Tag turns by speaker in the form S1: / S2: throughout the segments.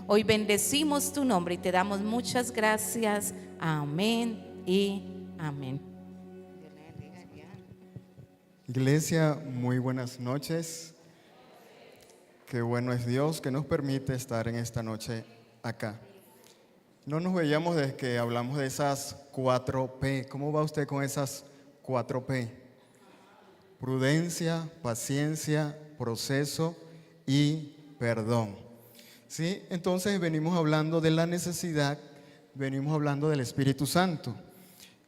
S1: Hoy bendecimos tu nombre y te damos muchas gracias. Amén y amén.
S2: Iglesia, muy buenas noches. Qué bueno es Dios que nos permite estar en esta noche acá. No nos veíamos desde que hablamos de esas 4P. ¿Cómo va usted con esas 4P? Prudencia, paciencia, proceso y perdón. ¿Sí? Entonces venimos hablando de la necesidad, venimos hablando del Espíritu Santo.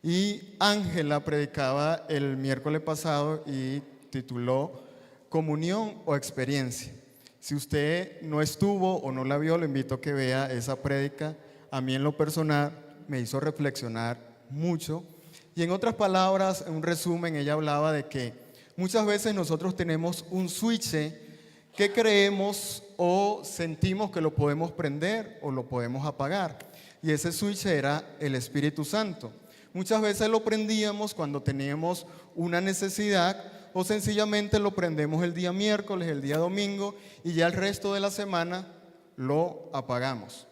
S2: Y Ángela predicaba el miércoles pasado y tituló Comunión o Experiencia. Si usted no estuvo o no la vio, le invito a que vea esa prédica. A mí en lo personal me hizo reflexionar mucho. Y en otras palabras, en un resumen, ella hablaba de que muchas veces nosotros tenemos un switch que creemos o sentimos que lo podemos prender o lo podemos apagar. Y ese switch era el Espíritu Santo. Muchas veces lo prendíamos cuando teníamos una necesidad o sencillamente lo prendemos el día miércoles, el día domingo y ya el resto de la semana lo apagamos.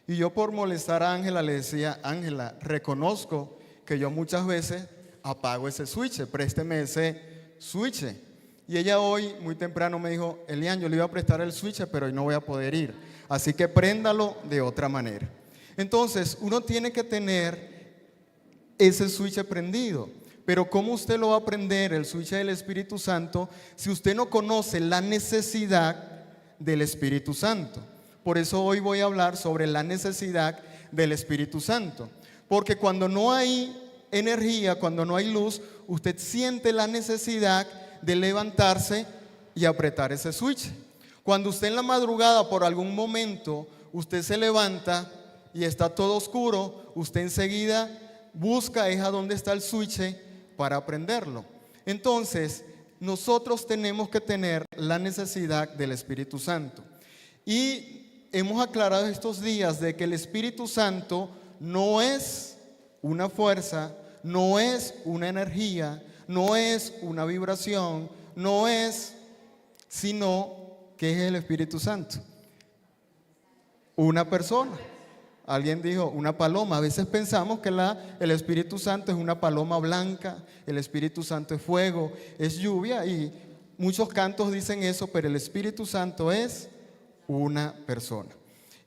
S2: Y yo por molestar a Ángela le decía, Ángela, reconozco que yo muchas veces apago ese switch, présteme ese switch. Y ella hoy muy temprano me dijo, Elian, yo le iba a prestar el switch, pero hoy no voy a poder ir. Así que préndalo de otra manera. Entonces, uno tiene que tener ese switch prendido. Pero ¿cómo usted lo va a prender, el switch del Espíritu Santo, si usted no conoce la necesidad del Espíritu Santo? Por eso hoy voy a hablar sobre la necesidad del Espíritu Santo. Porque cuando no hay energía, cuando no hay luz, usted siente la necesidad de levantarse y apretar ese switch. Cuando usted en la madrugada por algún momento usted se levanta y está todo oscuro, usted enseguida busca a dónde está el switch para prenderlo. Entonces nosotros tenemos que tener la necesidad del Espíritu Santo. Y hemos aclarado estos días de que el Espíritu Santo no es una fuerza, no es una energía, no es una vibración, no es, sino que es el Espíritu Santo. Una persona. Alguien dijo, una paloma. A veces pensamos que el Espíritu Santo es una paloma blanca, el Espíritu Santo es fuego, es lluvia, y muchos cantos dicen eso, pero el Espíritu Santo es una persona.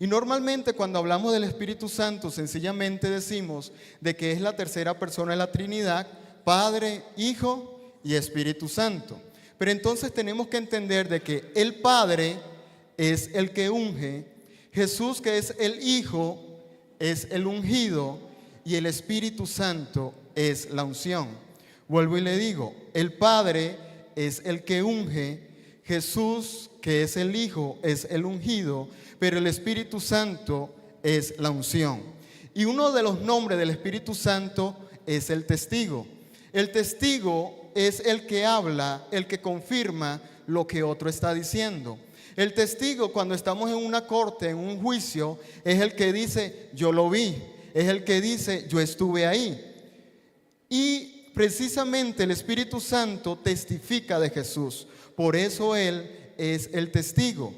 S2: Y normalmente cuando hablamos del Espíritu Santo, sencillamente decimos de que es la tercera persona de la Trinidad, Padre, Hijo y Espíritu Santo. Pero entonces tenemos que entender de que el Padre es el que unge, Jesús, que es el Hijo, es el ungido, y el Espíritu Santo es la unción. Vuelvo y le digo, el Padre es el que unge, Jesús, que es el Hijo, es el ungido, pero el Espíritu Santo es la unción. Y uno de los nombres del Espíritu Santo es el testigo. El testigo es el que habla, el que confirma lo que otro está diciendo. El testigo, cuando estamos en una corte, en un juicio, es el que dice, yo lo vi, es el que dice, yo estuve ahí. Y precisamente el Espíritu Santo testifica de Jesús. Por eso Él es el testigo.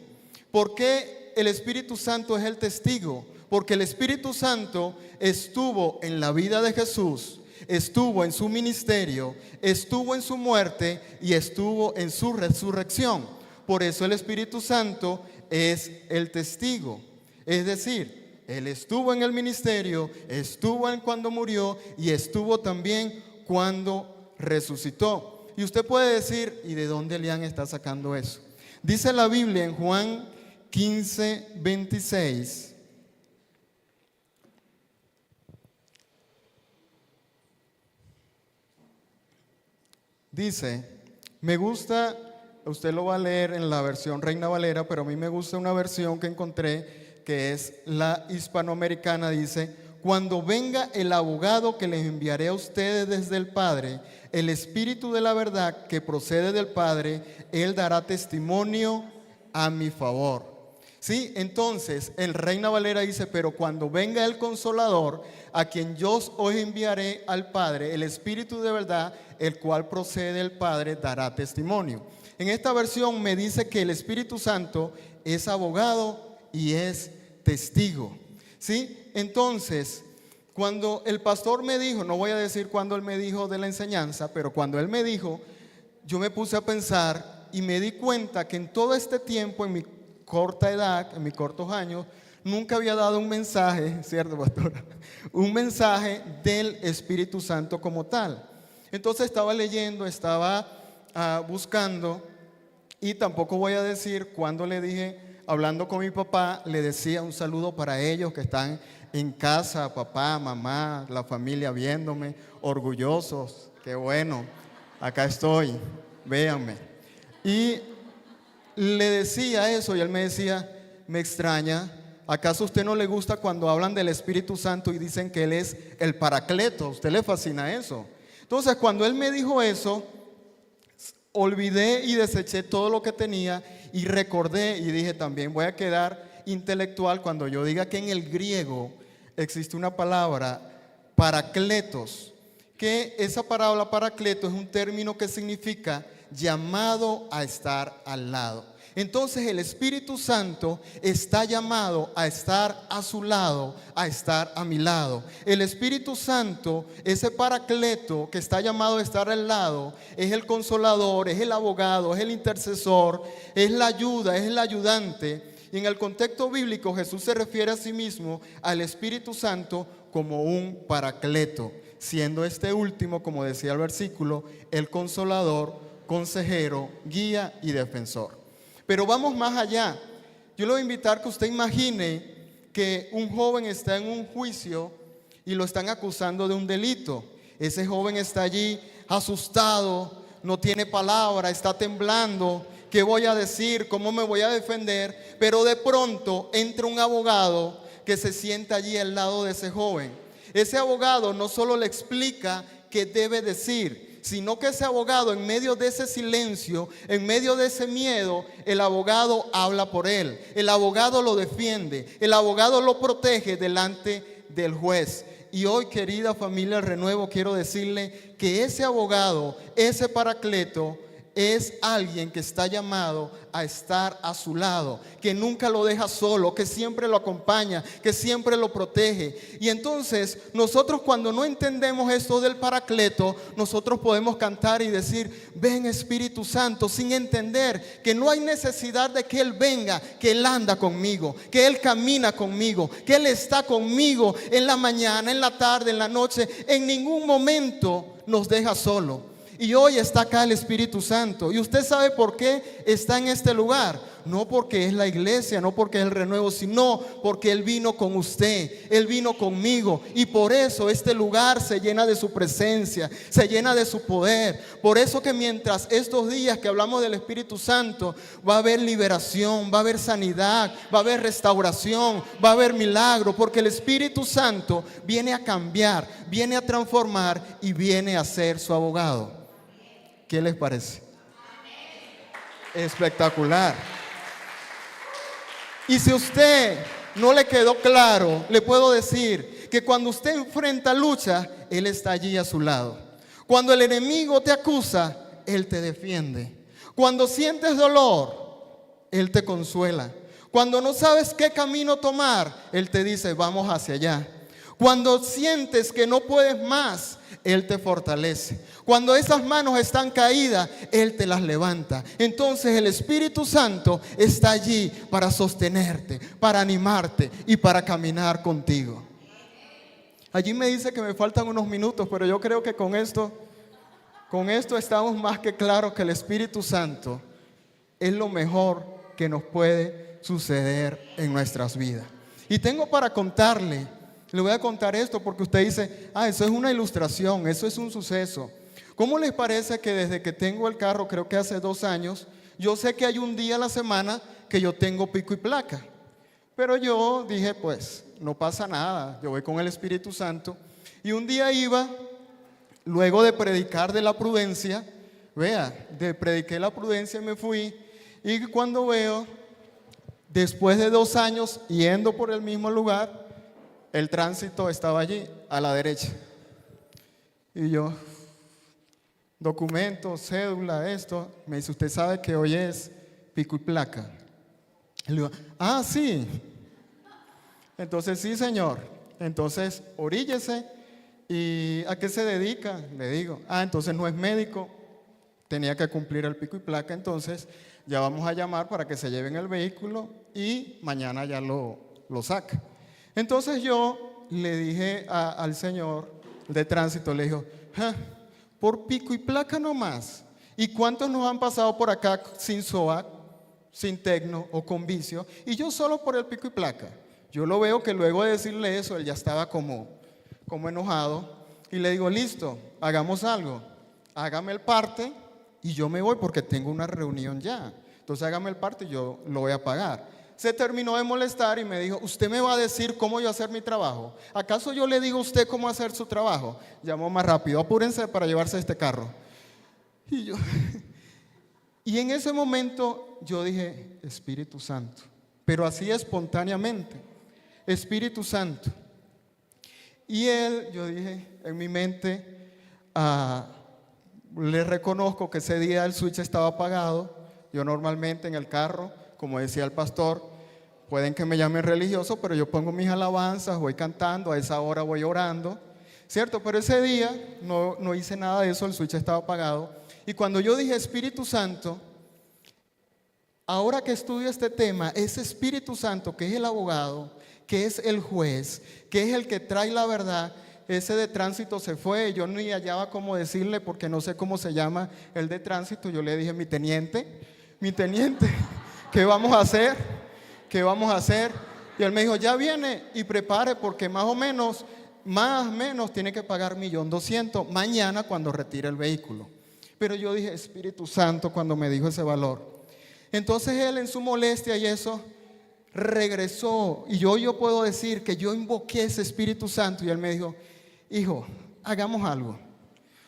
S2: ¿Por qué el Espíritu Santo es el testigo? Porque el Espíritu Santo estuvo en la vida de Jesús, estuvo en su ministerio, estuvo en su muerte y estuvo en su resurrección. Por eso el Espíritu Santo es el testigo. Es decir, Él estuvo en el ministerio, estuvo en cuando murió y estuvo también cuando resucitó. Y usted puede decir, ¿y de dónde Elian está sacando eso? Dice la Biblia en Juan 15:26. Dice, me gusta, usted lo va a leer en la versión Reina Valera, pero a mí me gusta una versión que encontré que es la hispanoamericana. Dice, cuando venga el abogado que les enviaré a ustedes desde el Padre, el Espíritu de la verdad que procede del Padre, Él dará testimonio a mi favor. ¿Sí? Entonces, el Reina Valera dice, pero cuando venga el Consolador, a quien yo os enviaré al Padre, el Espíritu de verdad, el cual procede del Padre, dará testimonio. En esta versión me dice que el Espíritu Santo es abogado y es testigo. ¿Sí? Entonces, cuando el pastor me dijo, no voy a decir cuando él me dijo de la enseñanza, pero cuando él me dijo, yo me puse a pensar y me di cuenta que en todo este tiempo, en mi corta edad, en mis cortos años, nunca había dado un mensaje, ¿cierto, pastora? Un mensaje del Espíritu Santo como tal. Entonces estaba leyendo, estaba buscando, y tampoco voy a decir cuando le dije, hablando con mi papá, le decía un saludo para ellos que están en casa, papá, mamá, la familia viéndome, orgullosos, qué bueno, acá estoy, véanme. Y le decía eso y él me decía, me extraña, ¿acaso a usted no le gusta cuando hablan del Espíritu Santo y dicen que Él es el Paracleto? ¿A usted le fascina eso? Entonces, cuando él me dijo eso, olvidé y deseché todo lo que tenía y recordé y dije, también voy a quedar intelectual cuando yo diga que en el griego existe una palabra, paracletos, que esa palabra paracletos es un término que significa llamado a estar al lado. Entonces el Espíritu Santo está llamado a estar a su lado, a estar a mi lado. El Espíritu Santo, ese paracleto que está llamado a estar al lado, es el consolador, es el abogado, es el intercesor, es la ayuda, es el ayudante. Y en el contexto bíblico Jesús se refiere a sí mismo al Espíritu Santo como un paracleto, siendo este último, como decía el versículo, el consolador, consejero, guía y defensor. Pero vamos más allá. Yo le voy a invitar que usted imagine que un joven está en un juicio y lo están acusando de un delito. Ese joven está allí asustado, no tiene palabra, está temblando. ¿Qué voy a decir? ¿Cómo me voy a defender? Pero de pronto entra un abogado que se sienta allí al lado de ese joven. Ese abogado no solo le explica qué debe decir, sino que ese abogado, en medio de ese silencio, en medio de ese miedo, el abogado habla por él, el abogado lo defiende, el abogado lo protege delante del juez. Y hoy, querida familia Renuevo, quiero decirle que ese abogado, ese paracleto, es alguien que está llamado a estar a su lado, que nunca lo deja solo, que siempre lo acompaña, que siempre lo protege. Y entonces nosotros, cuando no entendemos esto del paracleto, nosotros podemos cantar y decir, ven Espíritu Santo, sin entender que no hay necesidad de que Él venga, que Él anda conmigo, que Él camina conmigo, que Él está conmigo en la mañana, en la tarde, en la noche. En ningún momento nos deja solo. Y hoy está acá el Espíritu Santo. ¿Y usted sabe por qué está en este lugar? No porque es la iglesia, no porque es el Renuevo, sino porque Él vino con usted, Él vino conmigo. Y por eso este lugar se llena de su presencia, se llena de su poder. Por eso que mientras estos días que hablamos del Espíritu Santo, va a haber liberación, va a haber sanidad, va a haber restauración, va a haber milagro. Porque el Espíritu Santo viene a cambiar, viene a transformar y viene a ser su abogado. ¿Qué les parece? Espectacular. Y si a usted no le quedó claro, le puedo decir que cuando usted enfrenta lucha, Él está allí a su lado. Cuando el enemigo te acusa, Él te defiende. Cuando sientes dolor, Él te consuela. Cuando no sabes qué camino tomar, Él te dice, vamos hacia allá. Cuando sientes que no puedes más, Él te fortalece. Cuando esas manos están caídas, Él te las levanta. Entonces el Espíritu Santo está allí para sostenerte, para animarte y para caminar contigo. Allí me dice que me faltan unos minutos, pero yo creo que con esto estamos más que claros que el Espíritu Santo es lo mejor que nos puede suceder en nuestras vidas. Y tengo para contarle. Le voy a contar esto porque usted dice, eso es una ilustración, eso es un suceso. ¿Cómo les parece que desde que tengo el carro, creo que hace 2 años, yo sé que hay un día a la semana que yo tengo pico y placa? Pero yo dije, pues, no pasa nada, yo voy con el Espíritu Santo. Y un día iba, luego de predicar de la prudencia, prediqué la prudencia y me fui. Y cuando veo, después de 2 años yendo por el mismo lugar, el tránsito estaba allí, a la derecha. Y yo, documento, cédula, esto. Me dice, ¿usted sabe que hoy es pico y placa? Y le digo, ah, sí. Entonces, sí, señor. Entonces, oríllese. ¿Y a qué se dedica? Le digo, ah, entonces no es médico. Tenía que cumplir el pico y placa, entonces ya vamos a llamar para que se lleven el vehículo y mañana ya lo saque. Entonces yo le dije al señor de tránsito, le dijo, por pico y placa nomás. ¿Y cuántos nos han pasado por acá sin SOAT, sin tecno o con vicio? Y yo solo por el pico y placa. Yo lo veo que luego de decirle eso, él ya estaba como enojado. Y le digo, listo, hagamos algo. Hágame el parte y yo me voy porque tengo una reunión ya. Entonces hágame el parte y yo lo voy a pagar. Se terminó de molestar y me dijo, ¿usted me va a decir cómo yo hacer mi trabajo? ¿Acaso yo le digo a usted cómo hacer su trabajo? Llamó más rápido, apúrense para llevarse este carro. Y en ese momento yo dije, Espíritu Santo, pero así espontáneamente, Espíritu Santo. Y yo dije en mi mente, le reconozco que ese día el switch estaba apagado. Yo normalmente en el carro, como decía el pastor, pueden que me llamen religioso, pero yo pongo mis alabanzas, voy cantando, a esa hora voy orando, ¿cierto? Pero ese día no hice nada de eso, el switch estaba apagado. Y cuando yo dije Espíritu Santo, ahora que estudio este tema, ese Espíritu Santo que es el abogado, que es el juez, que es el que trae la verdad, ese de tránsito se fue. Yo ni hallaba cómo decirle porque no sé cómo se llama el de tránsito. Yo le dije, mi teniente, ¿qué vamos a hacer? ¿Qué vamos a hacer? Y él me dijo, ya viene y prepare porque más o menos tiene que pagar 1.200.000 mañana cuando retire el vehículo. Pero yo dije, Espíritu Santo, cuando me dijo ese valor. Entonces él en su molestia y eso regresó y yo puedo decir que yo invoqué ese Espíritu Santo y él me dijo, hijo, hagamos algo.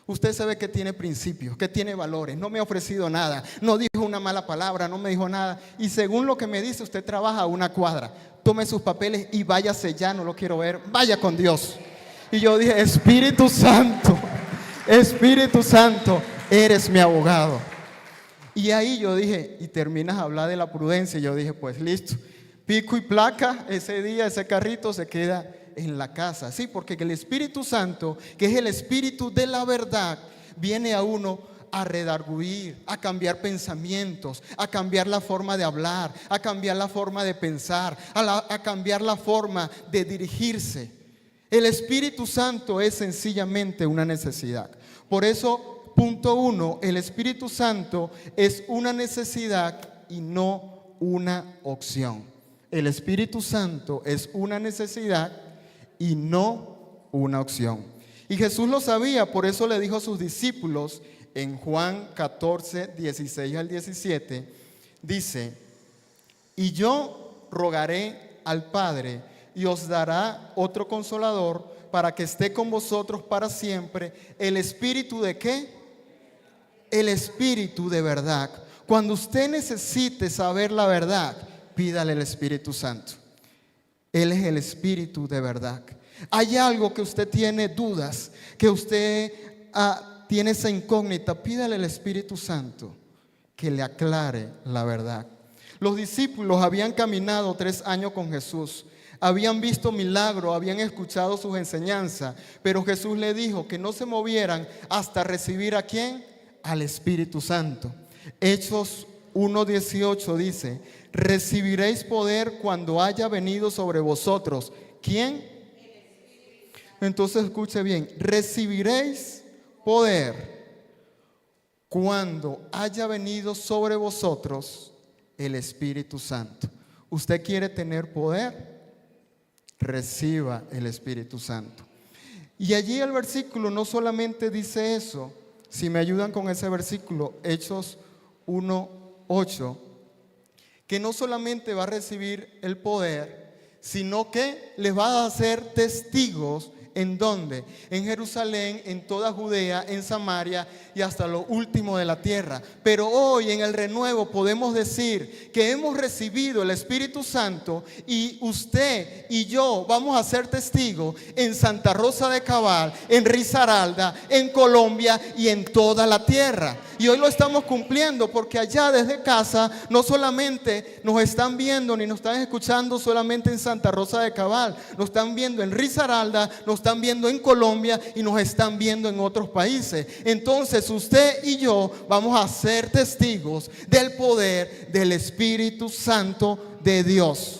S2: Usted sabe que tiene principios, que tiene valores, no me ha ofrecido nada, no dijo una mala palabra, no me dijo nada. Y según lo que me dice, usted trabaja a una cuadra. Tome sus papeles y váyase ya, no lo quiero ver, vaya con Dios. Y yo dije, Espíritu Santo, eres mi abogado. Y ahí yo dije, y terminas a hablar de la prudencia. Y yo dije, pues listo, pico y placa, ese día ese carrito se queda en la casa. Sí, porque el Espíritu Santo, que es el Espíritu de la verdad, viene a uno a redarguir, a cambiar pensamientos, a cambiar la forma de hablar, a cambiar la forma de pensar, a cambiar la forma de dirigirse. El Espíritu Santo es sencillamente una necesidad. Por eso, punto 1, el Espíritu Santo es una necesidad y no una opción. El Espíritu Santo es una necesidad y no una opción. Y Jesús lo sabía, por eso le dijo a sus discípulos en Juan 14, 16 al 17, dice, y yo rogaré al Padre y os dará otro consolador para que esté con vosotros para siempre, el Espíritu ¿de qué? El Espíritu de verdad. Cuando usted necesite saber la verdad, pídale el Espíritu Santo. Él es el Espíritu de verdad. Hay algo que usted tiene dudas, que usted tiene esa incógnita, pídale al Espíritu Santo que le aclare la verdad. Los discípulos habían caminado 3 años con Jesús, habían visto milagros, habían escuchado sus enseñanzas, pero Jesús le dijo que no se movieran hasta recibir ¿a quién? Al Espíritu Santo. Hechos 1:18 dice, recibiréis poder cuando haya venido sobre vosotros. ¿Quién? Entonces escuche bien, recibiréis poder cuando haya venido sobre vosotros el Espíritu Santo. ¿Usted quiere tener poder? Reciba el Espíritu Santo. Y allí el versículo no solamente dice eso, si me ayudan con ese versículo, Hechos 1:8, que no solamente va a recibir el poder, sino que les va a hacer testigos. ¿En dónde? En Jerusalén, en toda Judea, en Samaria y hasta lo último de la tierra. Pero hoy en el renuevo podemos decir que hemos recibido el Espíritu Santo y usted y yo vamos a ser testigos en Santa Rosa de Cabal, en Risaralda, en Colombia y en toda la tierra. Y hoy lo estamos cumpliendo porque allá desde casa no solamente nos están viendo ni nos están escuchando solamente en Santa Rosa de Cabal, nos están viendo en Risaralda, nos están viendo en Colombia y nos están viendo en otros países. Entonces usted y yo vamos a ser testigos del poder del Espíritu Santo de Dios.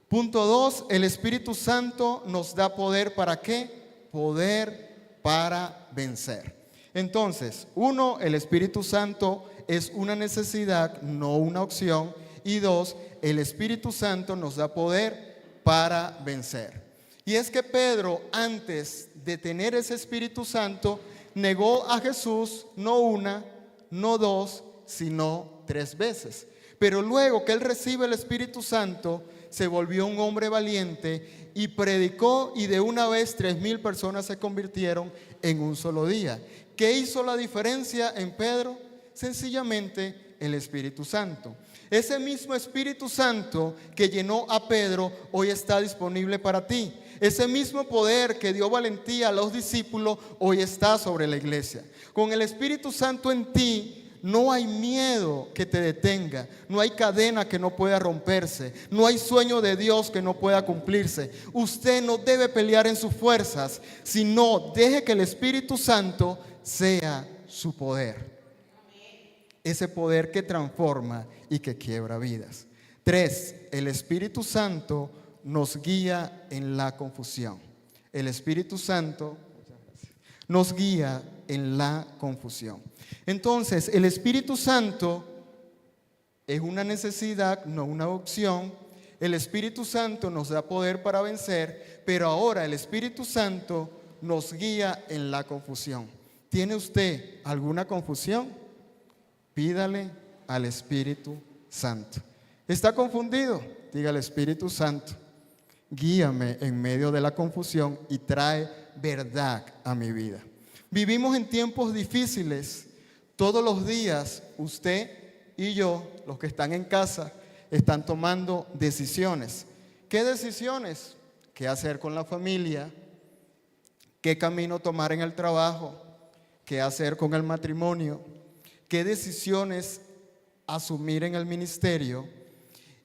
S2: Punto 2, el Espíritu Santo nos da poder ¿para qué? Poder para vencer. Entonces, 1, el Espíritu Santo es una necesidad, no una opción. Y 2, el Espíritu Santo nos da poder para vencer. Y es que Pedro, antes de tener ese Espíritu Santo, negó a Jesús no una, no dos, sino 3 veces. Pero luego que él recibe el Espíritu Santo, se volvió un hombre valiente y predicó, y de una vez 3,000 personas se convirtieron en un solo día. ¿Qué hizo la diferencia en Pedro? Sencillamente el Espíritu Santo. Ese mismo Espíritu Santo que llenó a Pedro hoy está disponible para ti. Ese mismo poder que dio valentía a los discípulos hoy está sobre la iglesia. Con el Espíritu Santo en ti, no hay miedo que te detenga, no hay cadena que no pueda romperse, no hay sueño de Dios que no pueda cumplirse. Usted no debe pelear en sus fuerzas, sino deje que el Espíritu Santo sea su poder. Ese poder que transforma y que quiebra vidas. 3, el Espíritu Santo nos guía en la confusión. El Espíritu Santo nos guía en la confusión. Entonces, el Espíritu Santo es una necesidad, no una opción. El Espíritu Santo nos da poder para vencer, pero ahora el Espíritu Santo nos guía en la confusión. ¿Tiene usted alguna confusión? Pídale al Espíritu Santo. ¿Está confundido? Diga al Espíritu Santo, guíame en medio de la confusión y trae verdad a mi vida. Vivimos en tiempos difíciles. Todos los días usted y yo, los que están en casa, están tomando decisiones. ¿Qué decisiones? ¿Qué hacer con la familia? ¿Qué camino tomar en el trabajo? ¿Qué hacer con el matrimonio? ¿Qué decisiones asumir en el ministerio?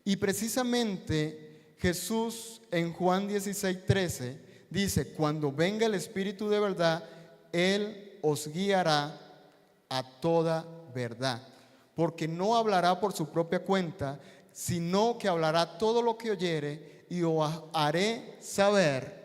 S2: Y precisamente Jesús en Juan 16:13 dice: cuando venga el Espíritu de verdad, Él os guiará a toda verdad, porque no hablará por su propia cuenta, sino que hablará todo lo que oyere, y os haré saber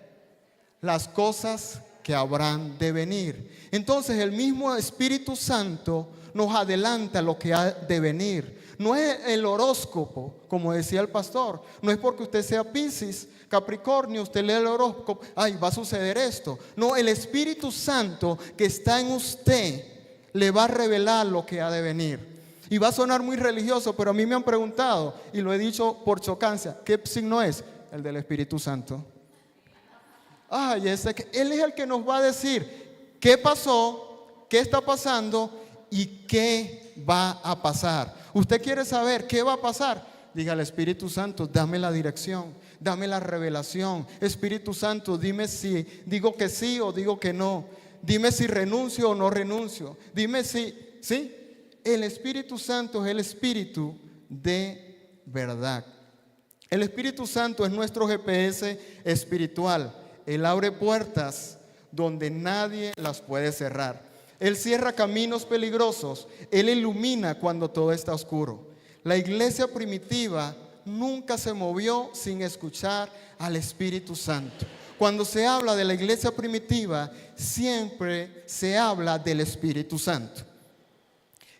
S2: las cosas que habrán de venir. Entonces el mismo Espíritu Santo nos adelanta lo que ha de venir. No es el horóscopo, como decía el pastor. No es porque usted sea Piscis, Capricornio, usted lee el horóscopo, ay, va a suceder esto. No, el Espíritu Santo que está en usted le va a revelar lo que ha de venir. Y va a sonar muy religioso, pero a mí me han preguntado, y lo he dicho por chocancia, ¿qué signo es? El del Espíritu Santo. Ay, Él es el que nos va a decir qué pasó, qué está pasando y qué va a pasar. ¿Usted quiere saber qué va a pasar? Diga al Espíritu Santo, dame la dirección, dame la revelación. Espíritu Santo, dime si digo que sí o digo que no. Dime si renuncio o no renuncio. Dime si, ¿sí? El Espíritu Santo es el Espíritu de verdad. El Espíritu Santo es nuestro GPS espiritual. Él abre puertas donde nadie las puede cerrar. Él cierra caminos peligrosos. Él ilumina cuando todo está oscuro. La iglesia primitiva nunca se movió sin escuchar al Espíritu Santo. Cuando se habla de la iglesia primitiva, siempre se habla del Espíritu Santo.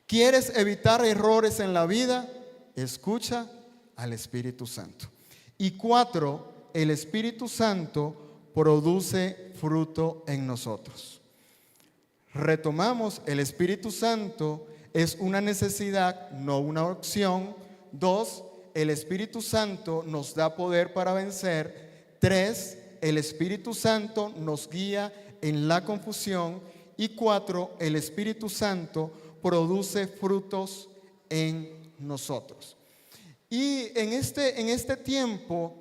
S2: ¿Quieres evitar errores en la vida? Escucha al Espíritu Santo. Y 4, el Espíritu Santo produce fruto en nosotros. Retomamos, el Espíritu Santo es una necesidad, no una opción. 2, el Espíritu Santo nos da poder para vencer. 3, el Espíritu Santo nos guía en la confusión. Y 4, el Espíritu Santo produce frutos en nosotros. Y en este tiempo,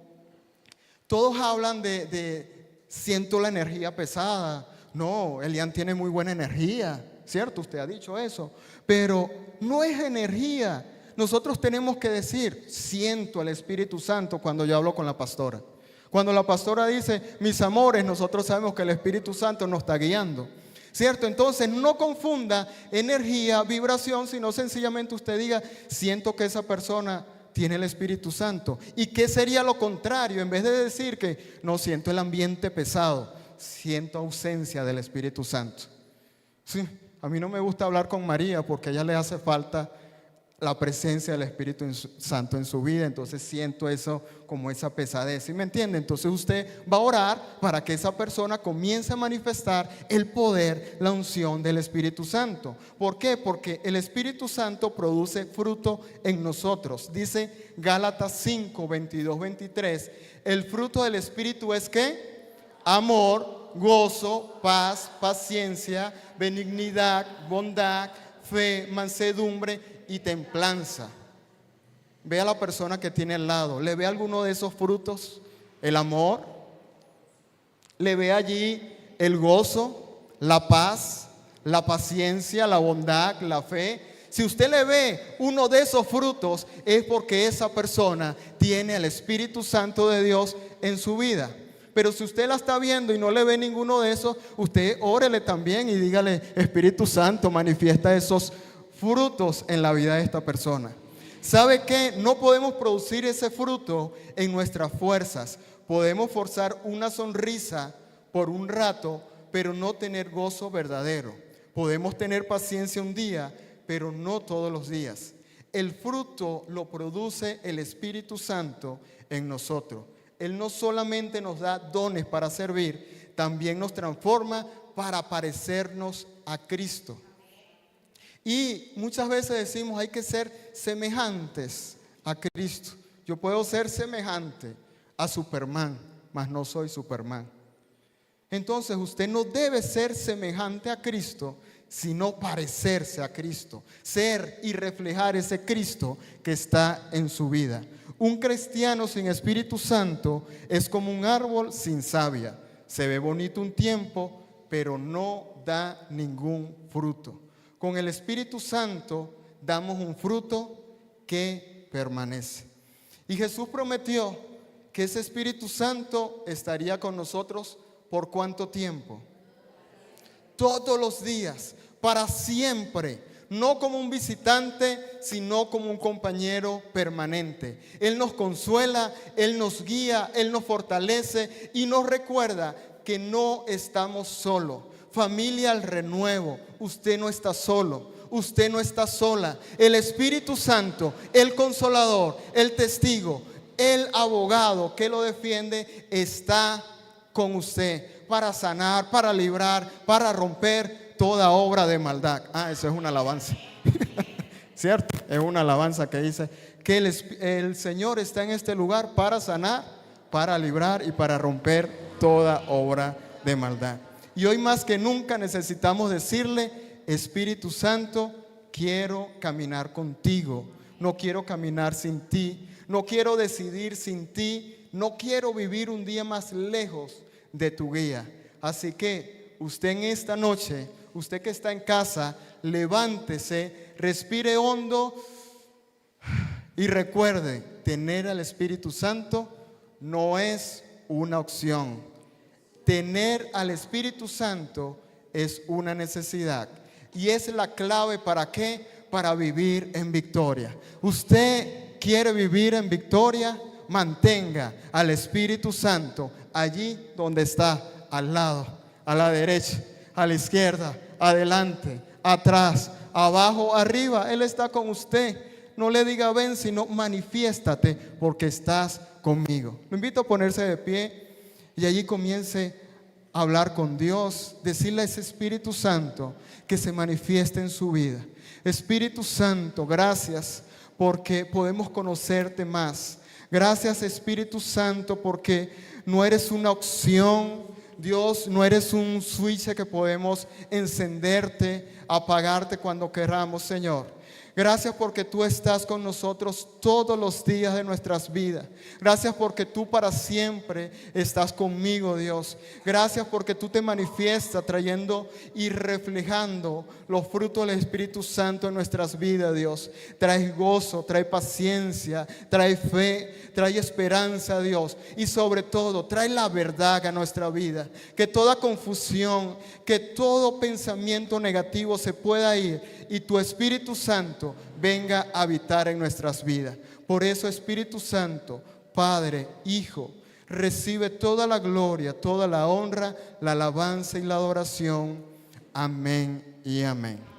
S2: todos hablan de siento la energía pesada. No, Elian tiene muy buena energía, ¿cierto? Usted ha dicho eso, pero no es energía. Nosotros tenemos que decir, siento el Espíritu Santo cuando yo hablo con la pastora. Cuando la pastora dice, mis amores, nosotros sabemos que el Espíritu Santo nos está guiando, ¿cierto? Entonces no confunda energía, vibración, sino sencillamente usted diga, siento que esa persona tiene el Espíritu Santo. ¿Y qué sería lo contrario? En vez de decir que no siento el ambiente pesado, siento ausencia del Espíritu Santo. Sí, a mí no me gusta hablar con María porque a ella le hace falta la presencia del Espíritu Santo en su vida, entonces siento eso como esa pesadez, ¿sí me entiende? Entonces usted va a orar para que esa persona comience a manifestar el poder, la unción del Espíritu Santo. ¿Por qué? Porque el Espíritu Santo produce fruto en nosotros. Dice Gálatas 5, 22, 23, el fruto del Espíritu es ¿qué? Amor, gozo, paz, paciencia, benignidad, bondad, fe, mansedumbre y templanza. Ve a la persona que tiene al lado, ¿le ve alguno de esos frutos? El amor, le ve allí el gozo, la paz, la paciencia, la bondad, la fe. Si usted le ve uno de esos frutos, es porque esa persona tiene el Espíritu Santo de Dios en su vida. Pero si usted la está viendo y no le ve ninguno de esos, usted órele también y dígale, Espíritu Santo, manifiesta esos frutos en la vida de esta persona. ¿Sabe qué? No podemos producir ese fruto en nuestras fuerzas. Podemos forzar una sonrisa por un rato, pero no tener gozo verdadero. Podemos tener paciencia un día, pero no todos los días. El fruto lo produce el Espíritu Santo en nosotros. Él no solamente nos da dones para servir, también nos transforma para parecernos a Cristo. Y muchas veces decimos hay que ser semejantes a Cristo. Yo puedo ser semejante a Superman, mas no soy Superman. Entonces usted no debe ser semejante a Cristo, sino parecerse a Cristo. Ser y reflejar ese Cristo que está en su vida. Un cristiano sin Espíritu Santo es como un árbol sin savia. Se ve bonito un tiempo, pero no da ningún fruto. Con el Espíritu Santo damos un fruto que permanece. Y Jesús prometió que ese Espíritu Santo estaría con nosotros ¿por cuánto tiempo? Todos los días, para siempre. No como un visitante, sino como un compañero permanente. Él nos consuela, Él nos guía, Él nos fortalece y nos recuerda que no estamos solos. Familia al renuevo, usted no está solo, usted no está sola. El Espíritu Santo, el Consolador, el Testigo, el Abogado que lo defiende está con usted para sanar, para librar, para romper toda obra de maldad. Eso es una alabanza, ¿cierto? Es una alabanza que dice que el Señor está en este lugar para sanar, para librar y para romper toda obra de maldad. Y hoy más que nunca necesitamos decirle, Espíritu Santo, quiero caminar contigo, no quiero caminar sin ti, no quiero decidir sin ti, no quiero vivir un día más lejos de tu guía. Así que usted en esta noche, usted que está en casa, levántese, respire hondo y recuerde, tener al Espíritu Santo no es una opción. Tener al Espíritu Santo es una necesidad y es la clave ¿para qué? Para vivir en victoria. Usted quiere vivir en victoria, mantenga al Espíritu Santo allí donde está, al lado, a la derecha, a la izquierda, adelante, atrás, abajo, arriba. Él está con usted. No le diga ven, sino manifiéstate porque estás conmigo. Lo invito a ponerse de pie y allí comience a hablar con Dios, decirle a ese Espíritu Santo que se manifieste en su vida. Espíritu Santo, gracias porque podemos conocerte más. Gracias Espíritu Santo porque no eres una opción, Dios, no eres un switch que podemos encenderte, apagarte cuando queramos, Señor. Gracias porque tú estás con nosotros todos los días de nuestras vidas. Gracias porque tú para siempre estás conmigo, Dios. Gracias porque tú te manifiestas trayendo y reflejando los frutos del Espíritu Santo en nuestras vidas, Dios. Traes gozo, trae paciencia, trae fe, trae esperanza, Dios. Y sobre todo, trae la verdad a nuestra vida. Que toda confusión, que todo pensamiento negativo se pueda ir y tu Espíritu Santo venga a habitar en nuestras vidas. Por eso, Espíritu Santo, Padre, Hijo, recibe toda la gloria, toda la honra, la alabanza y la adoración. Amén y amén.